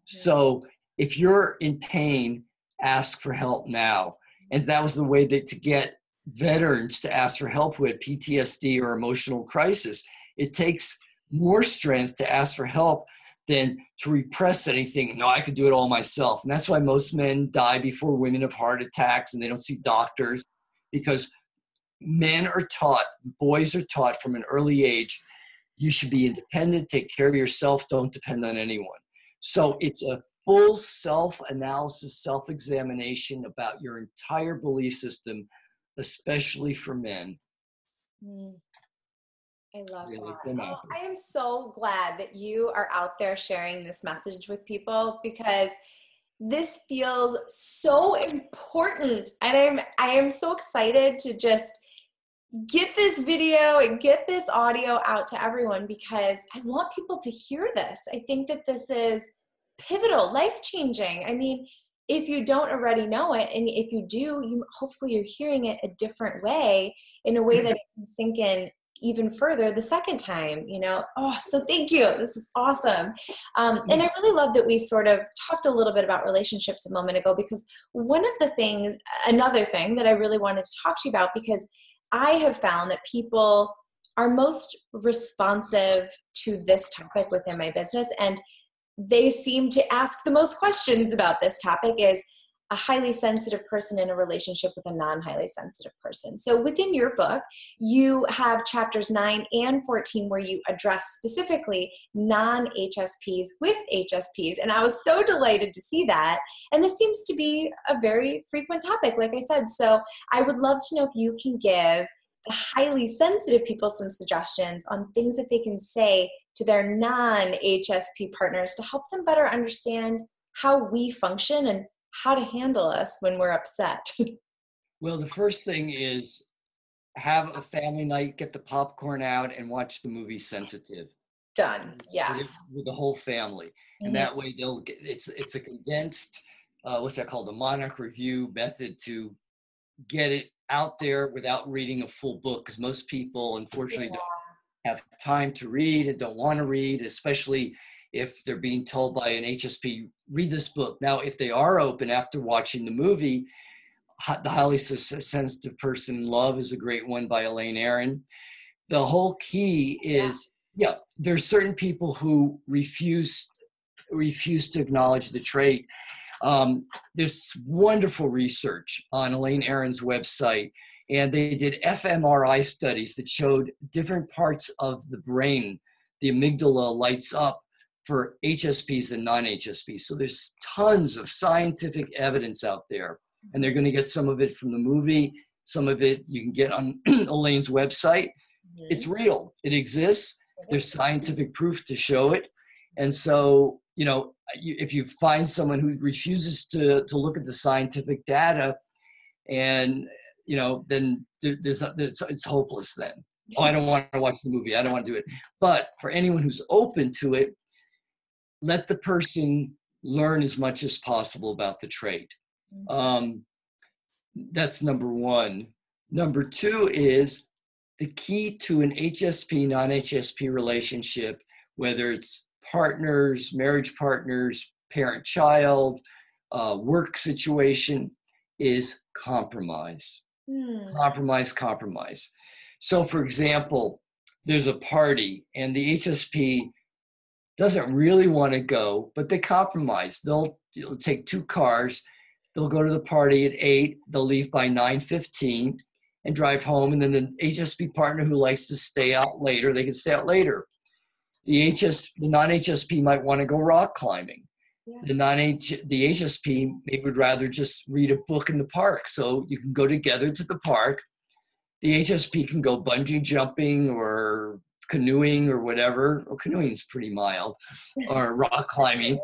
So if you're in pain, ask for help now. And that was the way that to get veterans to ask for help with PTSD or emotional crisis. It takes more strength to ask for help than to repress anything. No, I could do it all myself. And that's why most men die before women of heart attacks and they don't see doctors, because men are taught, boys are taught from an early age, you should be independent, take care of yourself, don't depend on anyone. So it's a full self-analysis, self-examination about your entire belief system, especially for men. I love that. Oh, I am so glad that you are out there sharing this message with people, because this feels so important. And I am so excited to just get this video and get this audio out to everyone, because I want people to hear this. I think that this is pivotal, life-changing. I mean, if you don't already know it, and if you do, hopefully you're hearing it a different way, in a way that it can sink in even further the second time, you know. Oh, so thank you. This is awesome. And I really love that we sort of talked a little bit about relationships a moment ago, because another thing that I really wanted to talk to you about, because I have found that people are most responsive to this topic within my business, and they seem to ask the most questions about this topic, is a highly sensitive person in a relationship with a non-highly sensitive person. So within your book, you have chapters 9 and 14 where you address specifically non-HSPs with HSPs. And I was so delighted to see that. And this seems to be a very frequent topic, like I said. So I would love to know if you can give the highly sensitive people some suggestions on things that they can say to their non-HSP partners to help them better understand how we function and how to handle us when we're upset. Well, the first thing is have a family night, get the popcorn out, and watch the movie Sensitive. Done. Yes. With the whole family. Mm-hmm. And that way they'll get, it's a condensed, what's that called? The Monarch Review method to get it out there without reading a full book. Because most people, unfortunately, don't have time to read and don't want to read, especially if they're being told by an HSP, read this book. Now, if they are open after watching the movie, The Highly Sensitive Person in Love is a great one by Elaine Aron. The whole key is, there's certain people who refuse to acknowledge the trait. There's wonderful research on Elaine Aron's website, and they did fMRI studies that showed different parts of the brain, the amygdala lights up for HSPs than non-HSPs. So there's tons of scientific evidence out there, and they're going to get some of it from the movie. Some of it you can get on Elaine's website. It's real. It exists. There's scientific proof to show it. And so, you know, if you find someone who refuses to look at the scientific data, and, you know, then it's hopeless then. Oh, I don't want to watch the movie. I don't want to do it. But for anyone who's open to it, let the person learn as much as possible about the trait. That's number one. Number two is the key to an HSP, non-HSP relationship, whether it's partners, marriage partners, parent-child, work situation, is compromise. Compromise. So for example, there's a party and the HSP doesn't really want to go, but they compromise. They'll take 2 cars. They'll go to the party at 8. They'll leave by 9:15 and drive home. And then the HSP partner who likes to stay out later, they can stay out later. The non-HSP might want to go rock climbing. Yeah. The HSP maybe would rather just read a book in the park. So you can go together to the park. The HSP can go bungee jumping or canoeing or whatever. Well, canoeing is pretty mild, or rock climbing.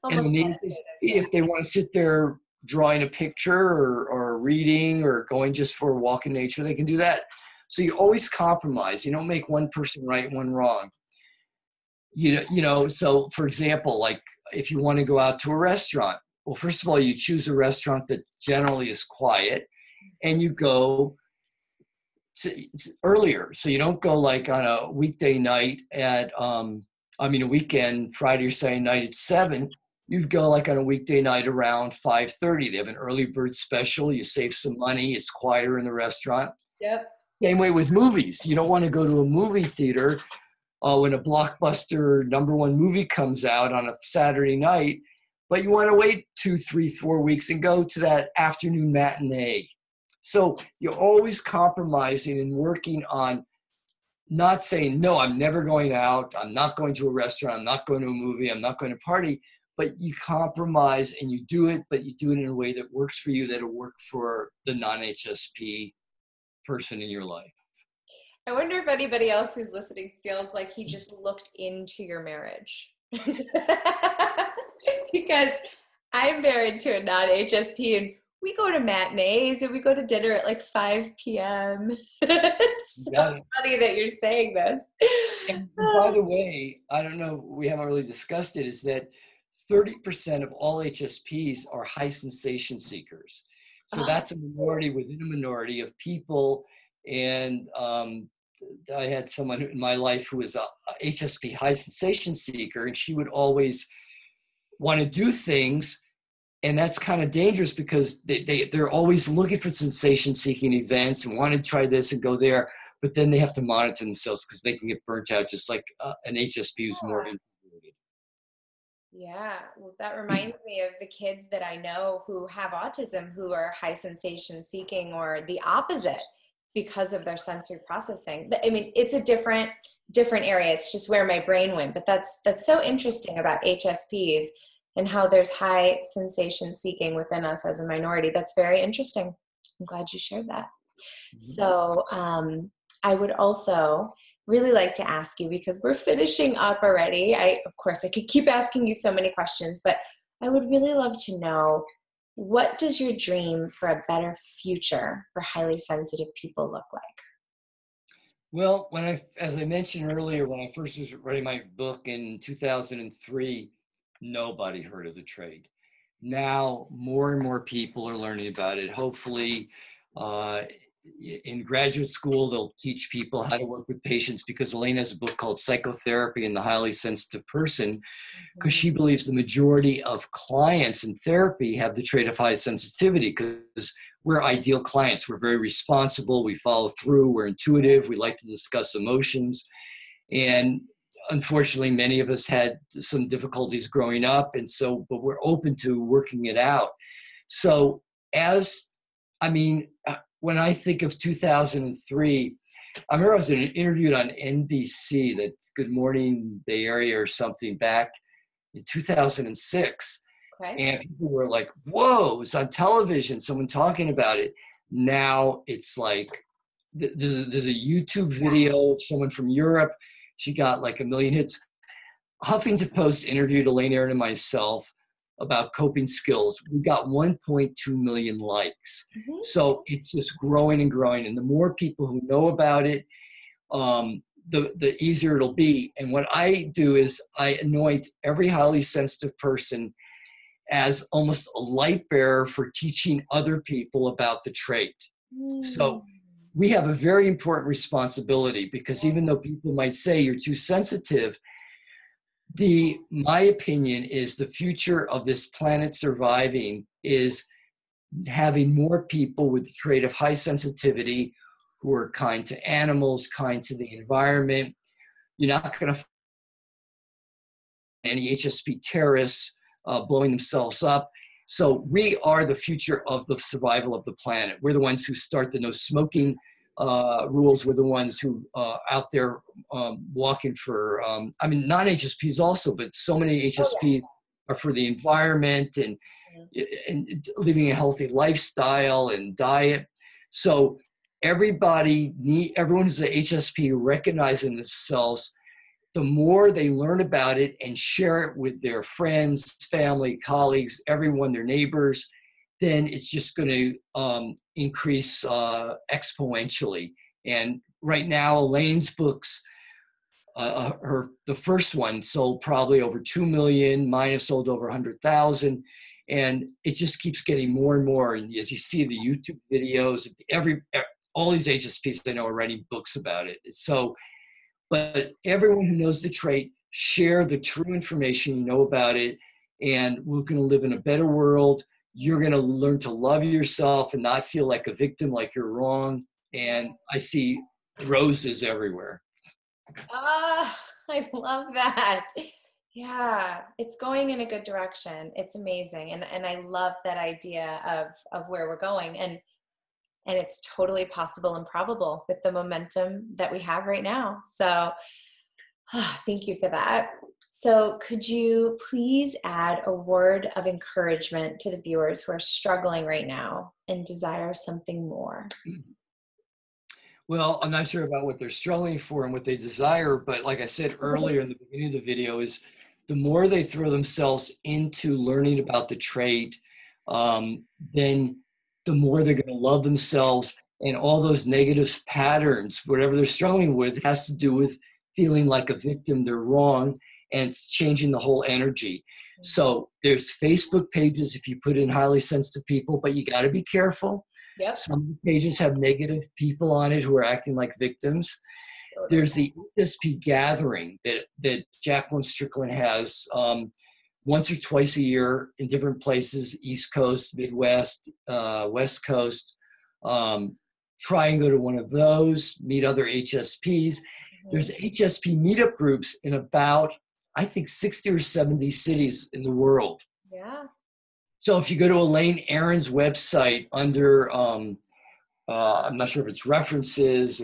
And the HSP, if they want to sit there drawing a picture or reading or going just for a walk in nature, they can do that. So you always compromise. You don't make one person right and one wrong. You know, so for example, like if you want to go out to a restaurant, well, first of all, you choose a restaurant that generally is quiet, and you go earlier. So you don't go like on a weekday night at, a weekend, Friday or Saturday night at 7. You'd go like on a weekday night around 5:30. They have an early bird special. You save some money. It's quieter in the restaurant. Yep. Same way with movies. You don't want to go to a movie theater when a blockbuster #1 movie comes out on a Saturday night, but you want to wait 2, 3, 4 weeks and go to that afternoon matinee. So you're always compromising and working on not saying, no, I'm never going out. I'm not going to a restaurant. I'm not going to a movie. I'm not going to party. But you compromise and you do it, but you do it in a way that works for you, that'll work for the non-HSP person in your life. I wonder if anybody else who's listening feels like he just looked into your marriage. Because I'm married to a non-HSP, and we go to matinees and we go to dinner at like 5 p.m. It's so funny that you're saying this. And by the way, I don't know, we haven't really discussed it, is that 30% of all HSPs are high sensation seekers. So that's a minority within a minority of people. And I had someone in my life who was a HSP high sensation seeker, and she would always want to do things. And that's kind of dangerous because they're always looking for sensation-seeking events and want to try this and go there, but then they have to monitor themselves because they can get burnt out, just like an HSP who's more introverted. Yeah, well, that reminds me of the kids that I know who have autism, who are high sensation-seeking, or the opposite because of their sensory processing. I mean, it's a different area. It's just where my brain went. But that's so interesting about HSPs. And how there's high sensation seeking within us as a minority. That's very interesting. I'm glad you shared that. Mm-hmm. So I would also really like to ask you, because we're finishing up already. Of course, I could keep asking you so many questions, but I would really love to know, what does your dream for a better future for highly sensitive people look like? Well, as I mentioned earlier, when I first was writing my book in 2003, nobody heard of the trade. Now, more and more people are learning about it. Hopefully, in graduate school, they'll teach people how to work with patients, because Elaine has a book called Psychotherapy and the Highly Sensitive Person, because she believes the majority of clients in therapy have the trait of high sensitivity, because we're ideal clients. We're very responsible. We follow through. We're intuitive. We like to discuss emotions. And unfortunately, many of us had some difficulties growing up, but we're open to working it out. So when I think of 2003, I remember I was interviewed on NBC, that's Good Morning Bay Area or something, back in 2006. Okay. And people were like, whoa, it's on television, someone talking about it. Now it's like, there's a YouTube video of someone from Europe. She got like 1 million hits. Huffington Post interviewed Elaine Aron and myself about coping skills. We got 1.2 million likes. Mm-hmm. So it's just growing and growing. And the more people who know about it, the easier it'll be. And what I do is I anoint every highly sensitive person as almost a light bearer for teaching other people about the trait. So we have a very important responsibility, because even though people might say you're too sensitive, my opinion is the future of this planet surviving is having more people with the trait of high sensitivity who are kind to animals, kind to the environment. You're not going to find any HSP terrorists blowing themselves up. So we are the future of the survival of the planet. We're the ones who start the no smoking rules. We're the ones who out there walking for, non-HSPs also, but so many HSPs are for the environment and living a healthy lifestyle and diet. So everyone who's an HSP recognizing themselves, the more they learn about it and share it with their friends, family, colleagues, everyone, their neighbors, then it's just going to increase exponentially. And right now, Elaine's books, the first one sold probably over 2 million. Mine have sold over 100,000. And it just keeps getting more and more. And as you see the YouTube videos, all these HSPs I know are writing books about it. So, but everyone who knows the trait, share the true information you know about it, and we're going to live in a better world. You're going to learn to love yourself and not feel like a victim, like you're wrong. And I see roses everywhere. Ah, I love that. Yeah, it's going in a good direction. It's amazing. And I love that idea of where we're going. And it's totally possible and probable with the momentum that we have right now. So thank you for that. So could you please add a word of encouragement to the viewers who are struggling right now and desire something more? Well, I'm not sure about what they're struggling for and what they desire, but like I said earlier in the beginning of the video, is the more they throw themselves into learning about the trait, then the more they're going to love themselves, and all those negative patterns, whatever they're struggling with, has to do with feeling like a victim, they're wrong, and it's changing the whole energy. So there's Facebook pages if you put in highly sensitive people, but you got to be careful. Yep. Some pages have negative people on it who are acting like victims. There's the HSP gathering that Jacqueline Strickland has once or twice a year in different places, East Coast, Midwest, West Coast. Try and go to one of those, meet other HSPs. There's HSP meetup groups in about, I think, 60 or 70 cities in the world. Yeah. So if you go to Elaine Aron's website under, I'm not sure if it's references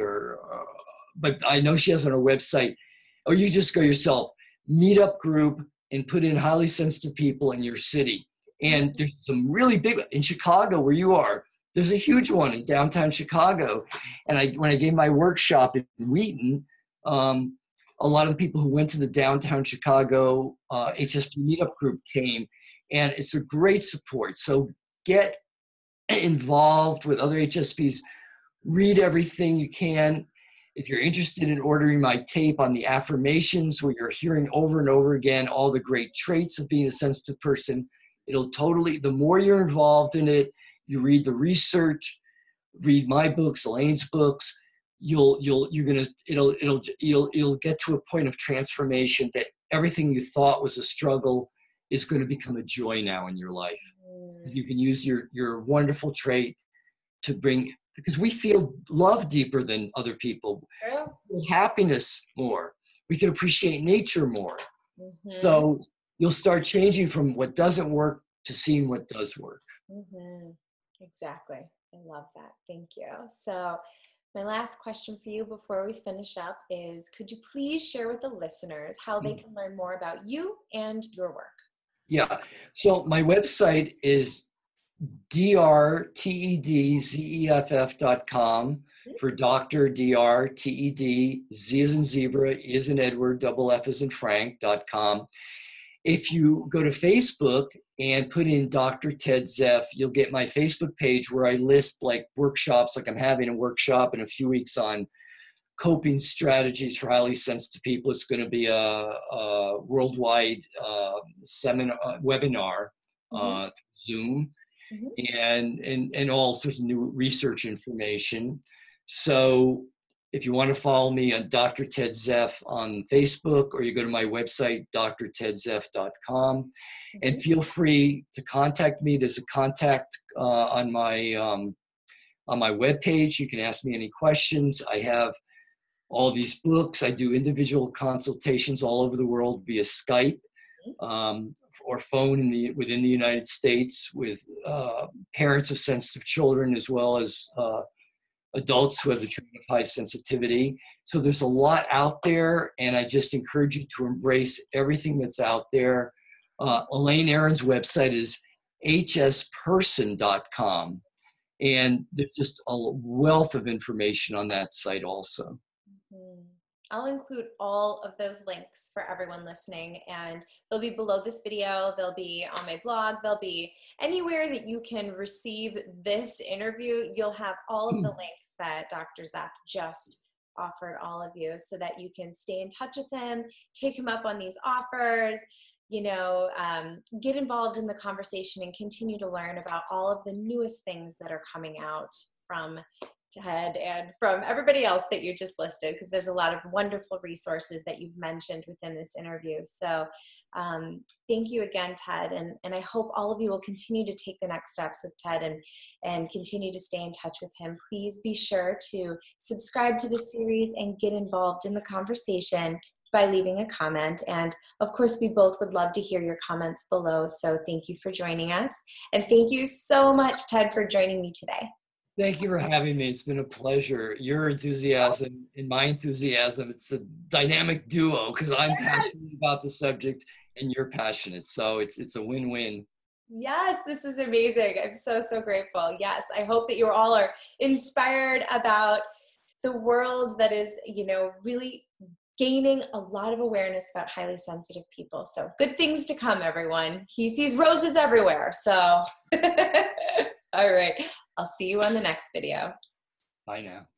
but I know she has on her website, or you just go yourself, meetup group, and put in highly sensitive people in your city. And there's some really big, in Chicago where you are, there's a huge one in downtown Chicago. And when I gave my workshop in Wheaton, a lot of the people who went to the downtown Chicago HSP meetup group came, and it's a great support. So get involved with other HSPs, read everything you can. If you're interested in ordering my tape on the affirmations, where you're hearing over and over again all the great traits of being a sensitive person, it'll totally, the more you're involved in it, you read the research, read my books, Elaine's books, you'll get to a point of transformation that everything you thought was a struggle is going to become a joy now in your life. Because you can use your wonderful trait to bring, because we feel love deeper than other people. True. Happiness more. We can appreciate nature more. So you'll start changing from what doesn't work to seeing what does work. Exactly. I love that. Thank you. So My last question for you before we finish up is, could you please share with the listeners how they can learn more about you and your work? Yeah. So my website is drtedzeff.com for Dr. DRTED, Z as in zebra, E as in Edward, double F as in Frank.com. If you go to Facebook and put in Dr. Ted Zeff, you'll get my Facebook page where I list like workshops, like I'm having a workshop in a few weeks on coping strategies for highly sensitive people. It's going to be a worldwide webinar, Zoom, and all sorts of new research information. So if you want to follow me on Dr. Ted Zeff on Facebook, or you go to my website, drtedzeff.com, and feel free to contact me. There's a contact on my webpage. You can ask me any questions. I have all these books. I do individual consultations all over the world via Skype or phone within the United States with parents of sensitive children, as well as adults who have the trait of high sensitivity. So there's a lot out there, and I just encourage you to embrace everything that's out there. Elaine Aron's website is hsperson.com, and there's just a wealth of information on that site also. I'll include all of those links for everyone listening, and they'll be below this video. They'll be on my blog. They'll be anywhere that you can receive this interview. You'll have all of the links that Dr. Zeff just offered all of you, so that you can stay in touch with him, take him up on these offers, get involved in the conversation and continue to learn about all of the newest things that are coming out from Ted and from everybody else that you just listed, because there's a lot of wonderful resources that you've mentioned within this interview. So thank you again, Ted, and I hope all of you will continue to take the next steps with Ted and continue to stay in touch with him. Please be sure to subscribe to the series and get involved in the conversation by leaving a comment. And of course, we both would love to hear your comments below. So thank you for joining us. And thank you so much, Ted, for joining me today. Thank you for having me. It's been a pleasure. Your enthusiasm and my enthusiasm, it's a dynamic duo, because I'm passionate about the subject and you're passionate. So it's a win-win. Yes, this is amazing. I'm so, so grateful. Yes, I hope that you all are inspired about the world that is, really gaining a lot of awareness about highly sensitive people. So good things to come, everyone. He sees roses everywhere. So, all right. I'll see you on the next video. Bye now.